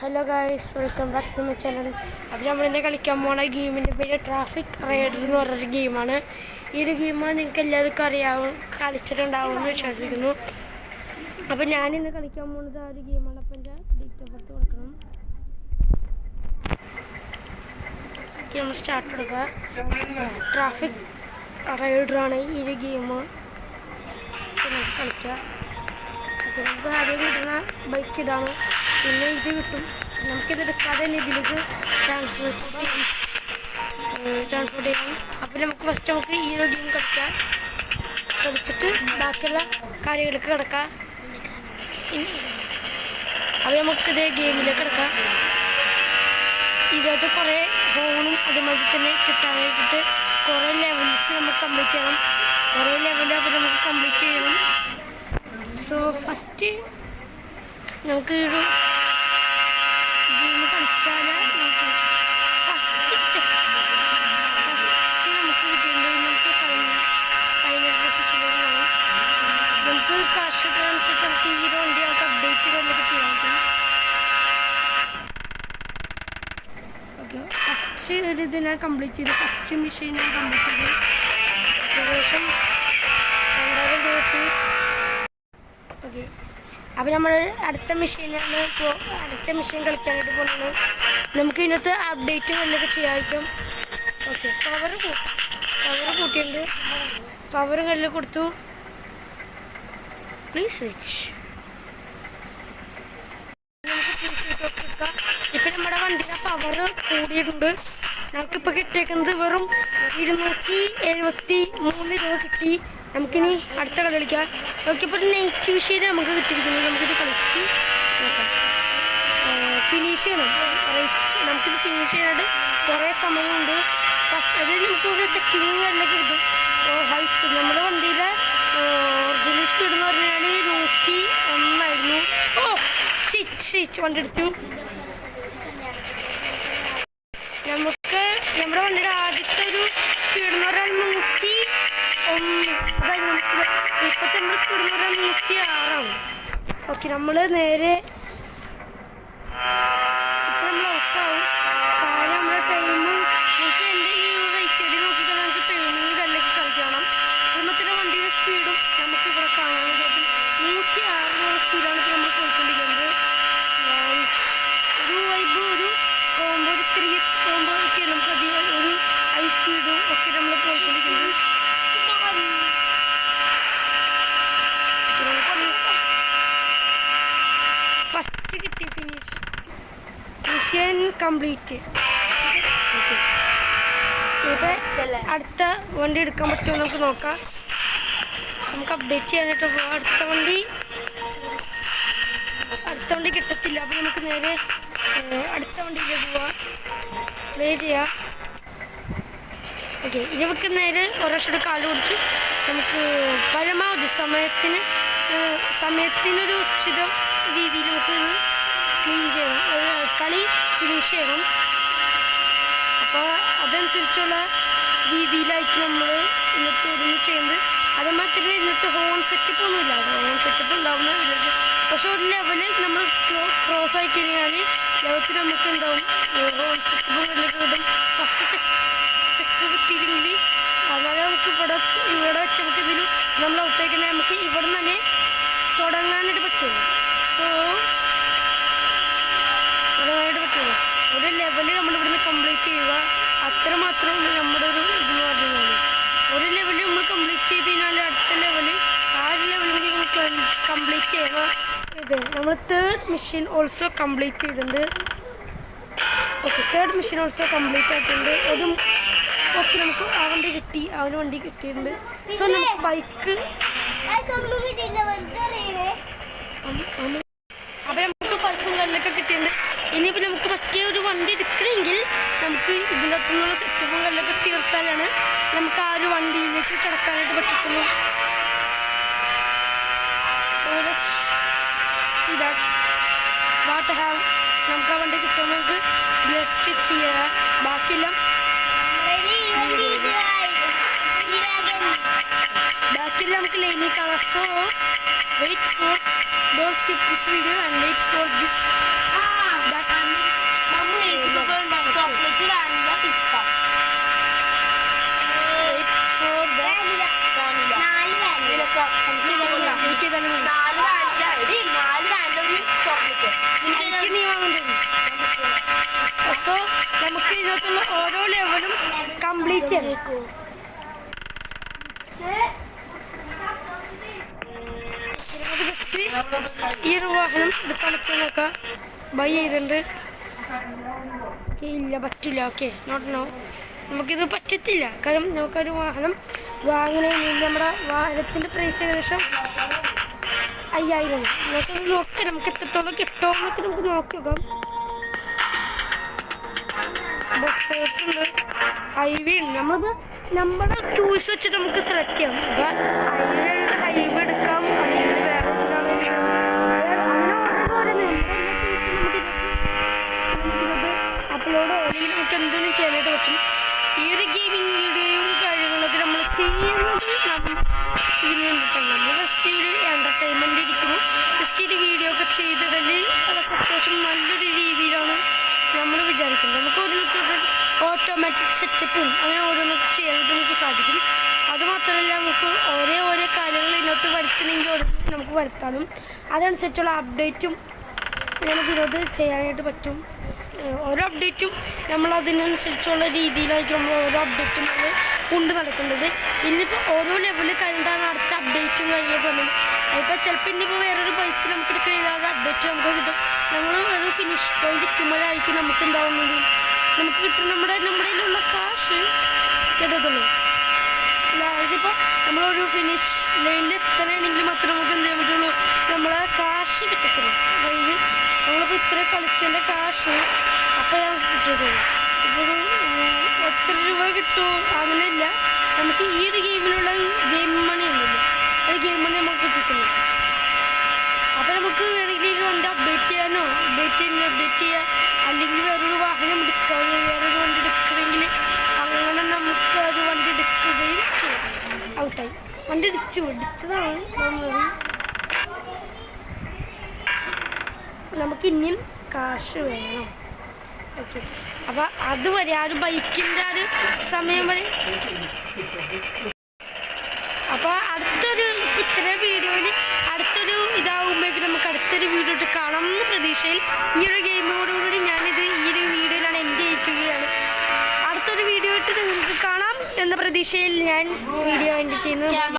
Hello guys, welcome back to my channel. അപ്പോൾ നമ്മളിന്ന് കളിക്കാൻ പോകുന്ന ഗെയിമിൻ്റെ പേര് ട്രാഫിക് റൈഡർ എന്ന് പറഞ്ഞൊരു ഗെയിമാണ്. ഈ ഒരു ഗെയിം നിങ്ങൾക്ക് എല്ലാവർക്കും കളിച്ചിട്ടുണ്ടാവുമെന്ന് വിശ്വസിക്കുന്നു. അപ്പോൾ ഞാനിന്ന് കളിക്കാൻ പോകുന്നത് ആ ഒരു ഗെയിമാണ്. അപ്പോൾ എൻ്റെ ഡേറ്റ് ഓഫ് ബർത്ത് കൊടുക്കണം. നമ്മൾ സ്റ്റാർട്ട് എടുക്കുക. ട്രാഫിക് റൈഡറാണ് ഈ ഒരു ഗെയിം. കളിക്കുക. നമുക്ക് ആദ്യം കിട്ടുന്ന ബൈക്ക് ഇതാണ്. പിന്നെ ഇത് കിട്ടും. നമുക്കിത് എടുക്കാതെ തന്നെ ഇതിലേക്ക് ട്രാൻസ്പോർട്ട് ചെയ്യാം. അപ്പോൾ നമുക്ക് ഫസ്റ്റ് ഈ ഒരു ഗെയിം കളിച്ചിട്ട് ബാക്കിയുള്ള കാര്യങ്ങൾക്ക് കിടക്കാം. അപ്പോൾ നമുക്കിത് ഗെയിമിലേക്ക് കിടക്കാം. ഇതിനകത്ത് കുറേ ഹോണും അതുമാതിരി തന്നെ കിട്ടാനായിട്ട് കുറേ ലെവൽസ് നമുക്ക് കംപ്ലീറ്റ് ചെയ്യണം. കുറേ ലെവൽ അപ്പോൾ നമുക്ക് കംപ്ലീറ്റ് ചെയ്യണം. സോ ഫസ്റ്റ് നമുക്ക് ഒരു ഗെയിം കളിച്ചാൽ നമുക്ക് ഫസ്റ്റ് നമുക്ക് കിട്ടേണ്ടത് നമുക്ക് ഫൈനൽ പൊസിഷനിലേക്ക് പോകണം. നമുക്ക് കാശിട്ടനുസരിച്ച് നമുക്ക് ഈ ഒരു വണ്ടി നമുക്ക് അപ്ഡേറ്റ് കാര്യങ്ങളൊക്കെ ചെയ്യാൻ പറ്റും. ഓക്കെ, ഫസ്റ്റ് ഒരു ഇതിനെ കംപ്ലീറ്റ് ചെയ്തു. ഫസ്റ്റ് മിഷൻ ഞാൻ കംപ്ലീറ്റ് ചെയ്തു. ഏകദേശം 2000 രൂപ. ഓക്കെ, അപ്പോൾ നമ്മൾ അടുത്ത മെഷീനാണ് അടുത്ത മെഷീൻ കളിക്കാനായിട്ട് പോകുന്നത്. നമുക്ക് ഇതിനകത്ത് അപ്ഡേറ്റും എല്ലൊക്കെ ചെയ്യാമായിരിക്കും. ഓക്കെ, പവർ കൂട്ടിയിട്ടുണ്ട്. പവറും കല്ല് കൊടുത്തു. Please switch. നമുക്ക് എടുക്കാം. ഇപ്പം നമ്മുടെ വണ്ടിയുടെ പവർ കൂടിയിട്ടുണ്ട്. നമുക്കിപ്പോൾ കിട്ടിയേക്കുന്നത് വെറും 273 രൂപ കിട്ടി. നമുക്കിനി അടുത്ത കളി കളിക്കാം. നോക്കിയപ്പോൾ ഒരു നെറ്റ് വിഷയം നമുക്ക് കിട്ടിയിരിക്കുന്നത്. നമുക്കിത് കളിച്ച് നോക്കാം. ഫിനിഷ് ചെയ്യണം. നമുക്കിത് ഫിനിഷ് ചെയ്യാനായിട്ട് കുറേ സമയമുണ്ട്. ഫസ്റ്റ് അതായത് നമുക്കിവിടെ ചെക്കിങ് കാര്യങ്ങളൊക്കെ കിട്ടും. ഹൈ സ്പീഡ് നമ്മുടെ വണ്ടിയിലെ ഒറിജിനൽ സ്പീഡ് എന്ന് പറഞ്ഞാൽ 101 ആയിരുന്നു. ഷീറ്റ് വണ്ടി എടുത്തു. നമുക്ക് നമ്മുടെ വണ്ടിയുടെ ആദ്യത്തെ ഒരു സ്പീഡ് എന്ന് പറഞ്ഞാൽ 101. ഇപ്പോഴത്തെ നമ്മുടെ സ്പീഡ് എന്ന് പറഞ്ഞാൽ 106 ആണ്. ഓക്കെ, നമ്മൾ നേരെ നമ്മൾ ഔട്ടാവും. താഴെ നമ്മുടെ ടൈമും നമുക്ക് എൻ്റെ ഈ റൈറ്റ് സൈഡിൽ നോക്കിയിട്ട് നമുക്ക് ടൈമിങ് കല്ലൊക്കെ കളിക്കണം. അതുപോലെ വണ്ടിയുടെ സ്പീഡും നമുക്ക് ഇവിടെ കാണാൻ പറ്റും. 106 സ്പീഡാണ് ഇപ്പോൾ നമ്മൾ പോയിക്കൊണ്ടിരിക്കുന്നത്. ഒരു വൈബ് ഒരു പോകുമ്പോൾ ഒരു 3x പോകുമ്പോൾ ഒക്കെ നമുക്ക് അധികം ഒരു ഹൈ സ്പീഡും ഒക്കെ നമ്മൾ പോയിക്കൊണ്ടിരിക്കുന്നത്. ഫസ്റ്റ് കിട്ടി ഫിനിഷ് മിഷൻ കംപ്ലീറ്റ്. ഇപ്പം അടുത്ത വണ്ടി എടുക്കാൻ പറ്റുമോ നമുക്ക് നോക്കാം. നമുക്ക് അപ്ഡേറ്റ് ചെയ്യാനായിട്ട് പോകാം. അടുത്ത വണ്ടി കിട്ടത്തില്ല. അപ്പോൾ നമുക്ക് നേരെ അടുത്ത വണ്ടിയിലേക്ക് പോവാം. പ്ലേ ചെയ്യാം. ഓക്കെ, ഇനി നമുക്ക് നേരെ ഒരാഴ്ചയുടെ കാല് കൊടുത്ത് നമുക്ക് പരമാവധി സമയത്തിനൊരു ഉചിത രീതിയിൽ നമുക്ക് ക്ലീൻ ചെയ്യണം. കളി ഫിനിഷ് ചെയ്യണം. അപ്പോൾ അതനുസരിച്ചുള്ള രീതിയിലായിരിക്കും നമ്മൾ ഇന്നത്തെ ഒതുങ്ങി ചെയ്യുന്നത്. അതേമാതിരി തന്നെ ഇന്നത്തെ ഹോൺ സെറ്റപ്പ് ഒന്നുമില്ല. ഹോൺ സെറ്റപ്പ് ഉണ്ടാവുന്ന വില്ലേജ്. പക്ഷെ ഒരു ലെവല് നമ്മൾ ക്രോസ് ആയി കഴിഞ്ഞാൽ ലെവത്തിൽ നമുക്ക് ഉണ്ടാവും ഹോൺ സെറ്റപ്പും എല്ലൊക്കെ കിട്ടും. ഫസ്റ്റ് ചെക്ക് കിട്ടിയില്ലെങ്കിൽ അതായത് നമുക്ക് ഇവിടെ വെച്ച് നമുക്ക് ഇതിൽ നമ്മൾ ഔട്ടായി കഴിഞ്ഞാൽ നമുക്ക് ഇവിടെ നിന്ന് തന്നെ തുടങ്ങാനായിട്ട് പറ്റുള്ളൂ. സോ തുടങ്ങാനായിട്ട് പറ്റുള്ളൂ. ഒരു ലെവല് നമ്മളിവിടുന്ന് കംപ്ലീറ്റ് ചെയ്യുക. അത്രമാത്രമാണ് നമ്മുടെ ഒരു ഇതെന്ന് പറയുന്നത്. ഒരു ലെവല് നമ്മൾ കംപ്ലീറ്റ് ചെയ്ത് കഴിഞ്ഞാൽ അടുത്ത ലെവല് ആ ഒരു ലെവലിൽ കൂടി നമുക്ക് കംപ്ലീറ്റ് ചെയ്യുക. ഇത് നമ്മൾ തേർഡ് മിഷൻ ഓൾസോ കംപ്ലീറ്റ് ചെയ്തിട്ടുണ്ട്. Okay, third mission also complete ആയിട്ടുണ്ട്. അതും ഓക്കെ, നമുക്ക് അവന് വണ്ടി കിട്ടിയിട്ടുണ്ട്. സോ നമുക്ക് ബൈക്ക് അപ്പം നമുക്ക് ബൈക്കും കല്ലൊക്കെ കിട്ടിയിട്ടുണ്ട്. ഇനിയിപ്പോൾ നമുക്ക് മറ്റേ ഒരു വണ്ടി എടുക്കണമെങ്കിൽ നമുക്ക് ഇതിൻ്റെ അകത്തുനിന്നുള്ള സെറ്റപ്പും കല്ലൊക്കെ തീർത്താലാണ് നമുക്ക് ആ ഒരു വണ്ടിയിലേക്ക് കിടക്കാനായിട്ട് പറ്റത്തുള്ളൂ. So see that what have നമുക്ക് ആ വണ്ടി കിട്ടുമ്പോൾ നമുക്ക് ജസ്റ്റ് ചെയ്യുക. ബാക്കിയെല്ലാം നമുക്ക് ലൈനിൽ കാണാം. So wait for, don't skip this video and wait for this that എനിക്ക് നീ വാങ്ങാൻ തരും. സോ നമുക്ക് ഇതിനകത്തുള്ള ഓരോ ലെവലും കംപ്ലീറ്റ് ചെയ്യും. ഈ ഒരു വാഹനം എടുക്കാനൊക്കെ ബൈ ചെയ്തിട്ടുണ്ട്. ഇല്ല പറ്റില്ല. Okay not no. നമുക്കിത് പറ്റത്തില്ല. കാരണം നമുക്കൊരു വാഹനം വാങ്ങുന്നതിന് നമ്മുടെ വാഹനത്തിൻ്റെ പ്രൈസ് ഏകദേശം 5000. നമുക്കത് നോക്കാം നമുക്ക് എത്രത്തോളം കിട്ടുമോ എന്നൊക്കെ നമുക്ക് നോക്കി നോക്കാം. ബസ്സുണ്ട്, ഹൈവേ ഉണ്ട്. നമ്മളിപ്പോൾ നമ്മുടെ ചൂസ് വെച്ചിട്ട് നമുക്ക് സെലക്ട് ചെയ്യാം. അപ്പോൾ ഹൈവേ എടുക്കാം, അല്ലെങ്കിൽ വേറെ അപ്ലോഡ് അല്ലെങ്കിൽ നമുക്ക് എന്തെങ്കിലും ചെയ്യാനായിട്ട് പറ്റും. ഈ ഒരു ഗെയിമിങ് വീഡിയോയും കാര്യങ്ങളൊക്കെ നമ്മൾ ചെയ്യുന്നത് ഇതിന് വേണ്ടിയിട്ടാണ്. നമ്മൾ ഫസ്റ്റ് ഒരു എൻ്റർടൈൻമെൻ്റ് ഇരിക്കുന്നു. ജസ്റ്റ് ഒരു വീഡിയോ ഒക്കെ ചെയ്തിടൽ അതൊക്കെ അത്യാവശ്യം നല്ലൊരു രീതിയിലാണ് നമ്മൾ വിചാരിക്കുന്നത്. നമുക്ക് ഓരോന്നൊക്കെ ഓട്ടോമാറ്റിക് സെറ്റപ്പും അങ്ങനെ ഓരോന്നൊക്കെ ചെയ്യാനായിട്ട് നമുക്ക് സാധിക്കും. അതുമാത്രമല്ല നമുക്ക് ഓരോ കാര്യങ്ങൾ ഇതിനകത്ത് വരുത്തണമെങ്കിൽ നമുക്ക് വരുത്താനും അതനുസരിച്ചുള്ള അപ്ഡേറ്റും നമുക്ക് ഇതിനകത്ത് ചെയ്യാനായിട്ട് പറ്റും. ഓരോ അപ്ഡേറ്റും നമ്മൾ അതിനനുസരിച്ചുള്ള രീതിയിലായിരിക്കും നമ്മൾ ഓരോ അപ്ഡേറ്റും നമ്മൾ കൊണ്ട് നടക്കേണ്ടത്. ഇന്നിപ്പോൾ ഓരോ ലെവൽ കഴിഞ്ഞാണ് അടുത്ത അപ്ഡേറ്റും കാര്യങ്ങളൊക്കെ വന്നത്. അതിപ്പോൾ ചിലപ്പോൾ ഇന്നിപ്പോൾ വേറൊരു ബൈക്കിൽ നമുക്ക് എടുക്കുന്ന ഒരു അപ്ഡേറ്റ് നമുക്ക് കിട്ടും. നമ്മൾ ഒരു ഫിനിഷ് പോയിന്റ് എത്തുമ്പോഴായിരിക്കും നമുക്ക് എന്താവുന്നത്, നമുക്ക് കിട്ടുന്ന നമ്മുടെ കയ്യിലുള്ള കാശ് കിട്ടത്തുള്ളൂ. അതായതിപ്പോൾ നമ്മളൊരു ഫിനിഷ് ലൈനിൽ എത്തണമെങ്കിൽ മാത്രമേ നമുക്ക് എന്ത് ചെയ്യാൻ പറ്റുള്ളൂ, നമ്മളെ കാശ് കിട്ടത്തുള്ളൂ. അതായത് നമ്മളിപ്പോൾ ഇത്ര കളിച്ചതിൻ്റെ കാശ് അപ്പോൾ ഞങ്ങൾക്ക് കിട്ടുള്ളൂ. ഇപ്പോൾ എത്ര രൂപ കിട്ടുമോ അങ്ങനെയല്ല, നമുക്ക് ഈ ഒരു ഗെയിമിലുള്ള ഗെയിം മണി ഉണ്ടല്ലോ, അത് ഗെയിം മണി നമുക്ക് കിട്ടിയിട്ടില്ല. അപ്പോൾ നമുക്ക് വേണമെങ്കിൽ ഈ വണ്ടി അപ്ഡേറ്റ് ചെയ്യാനോ അപ്ഡേറ്റ് ചെയ്യുക, അല്ലെങ്കിൽ വേറൊരു വാഹനം എടുക്കുക, വേറൊരു വണ്ടി എടുക്കണമെങ്കിൽ അങ്ങനെ നമുക്ക് ഒരു വണ്ടി എടുക്കുകയും ചെയ്യാം. ഔട്ടായി വണ്ടി ഇടിച്ചതാണ് നമുക്ക് ഇനിയും കാശ് വേണം. ഓക്കെ, അപ്പോൾ അതുവരെ ആ ഒരു ബൈക്കിൻ്റെ ആ ഒരു സമയം വരെ. അപ്പോൾ അടുത്തൊരു ഇത്ര വീഡിയോയിൽ അടുത്തൊരു ഇതാവുമ്പോഴേക്കും നമുക്ക് അടുത്തൊരു വീഡിയോ ഇട്ട് കാണാം എന്ന പ്രതീക്ഷയിൽ ഈ ഒരു ഗെയിമോടുകൂടി ഞാനിത് ഈ ഒരു വീഡിയോയിലാണ് എൻ്റെ അടുത്തൊരു വീഡിയോ ഇട്ട് നിങ്ങൾക്ക് കാണാം എന്ന പ്രതീക്ഷയിൽ ഞാൻ വീഡിയോ എൻ്റെ ചെയ്യുന്നത്.